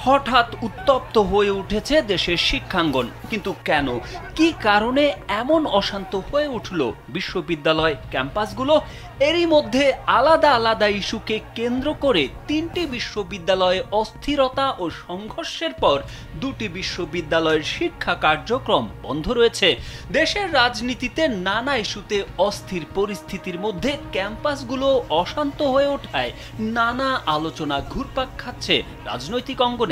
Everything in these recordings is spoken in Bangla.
হঠাৎ উত্তপ্ত হয়ে উঠেছে দেশের শিক্ষাঙ্গন। কিন্তু কেন, কি কারণে এমন অশান্ত হয়ে উঠল বিশ্ববিদ্যালয় ক্যাম্পাসগুলো? এরই মধ্যে আলাদা আলাদা ইস্যুকে কেন্দ্র করে তিনটি বিশ্ববিদ্যালয়ে অস্থিরতা ও সংঘর্ষের পর দুটি বিশ্ববিদ্যালয়ের শিক্ষা কার্যক্রম বন্ধ রয়েছে। দেশের রাজনীতিতে নানা ইস্যুতে অস্থির পরিস্থিতির মধ্যে ক্যাম্পাসগুলো অশান্ত হয়ে ওঠায় নানা আলোচনা ঘুরপাক খাচ্ছে রাজনৈতিক অঙ্গনে।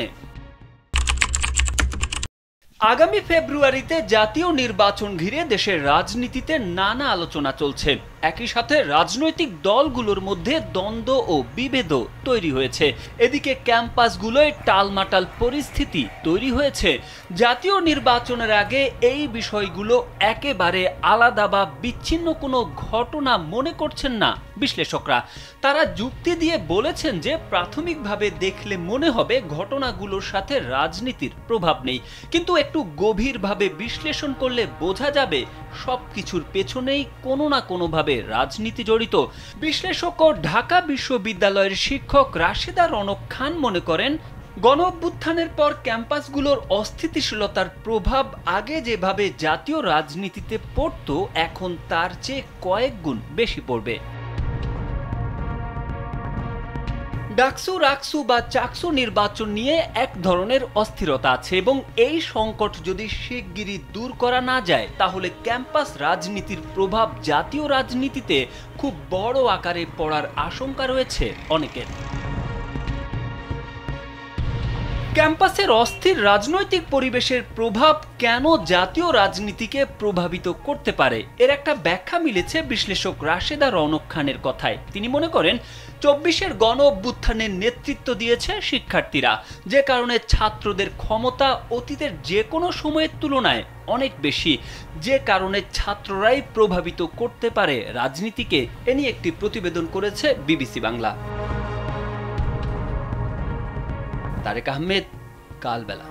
আগামী ফেব্রুয়ারিতে জাতীয় নির্বাচন ঘিরে দেশের রাজনীতিতে নানা আলোচনা চলছে। একই সাথে রাজনৈতিক দলগুলোর মধ্যে দ্বন্দ্ব ও বিভেদও তৈরি হয়েছে। এদিকে ক্যাম্পাসগুলোয় টালমাটাল পরিস্থিতি তৈরি হয়েছে। জাতীয় নির্বাচনের আগে এই বিষয়গুলো একেবারে আলাদা বা বিচ্ছিন্ন কোনো ঘটনা মনে করছেন না বিশ্লেষকরা। তারা যুক্তি দিয়ে বলেছেন যে প্রাথমিকভাবে দেখলে মনে হবে ঘটনাগুলোর সাথে রাজনীতির প্রভাব নেই, কিন্তু একটু গভীরভাবে বিশ্লেষণ করলে বোঝা যাবে সবকিছুর পেছনেই কোনো না কোনোভাবে রাজনীতি জড়িত। বিশ্লেষক ও ঢাকা বিশ্ববিদ্যালয়ের শিক্ষক রাশেদা রনক খান মনে করেন, গণঅভ্যুত্থানের পর ক্যাম্পাসগুলোর অস্থিতিশীলতার প্রভাব আগে যেভাবে জাতীয় রাজনীতিতে পড়ত, এখন তার চেয়ে কয়েক গুণ বেশি পড়বে। ডাকসু, রাকসু বা চাকসু নির্বাচন নিয়ে এক ধরনের অস্থিরতা আছে এবং এই সংকট যদি শিগগিরই দূর করা না যায় তাহলে ক্যাম্পাস রাজনীতির প্রভাব জাতীয় রাজনীতিতে খুব বড় আকারে পড়ার আশঙ্কা রয়েছে অনেকের। ক্যাম্পাসের অস্থির রাজনৈতিক পরিবেশের প্রভাব কেন জাতীয় রাজনীতিকে প্রভাবিত করতে পারে, এর একটা ব্যাখ্যা মিলেছে বিশ্লেষক রাশেদা রনক খানের কথায়। তিনি মনে করেন, ২৪-এর গণ অভ্যুত্থানের নেতৃত্ব দিয়েছে শিক্ষার্থীরা, যে কারণে ছাত্রদের ক্ষমতা অতীতের যে কোনো সময়ের তুলনায় অনেক বেশি, যে কারণে ছাত্ররাই প্রভাবিত করতে পারে রাজনীতিকে। এ নিয়ে একটি প্রতিবেদন করেছে বিবিসি বাংলা। তারেক আহমেদ, কালবেলা।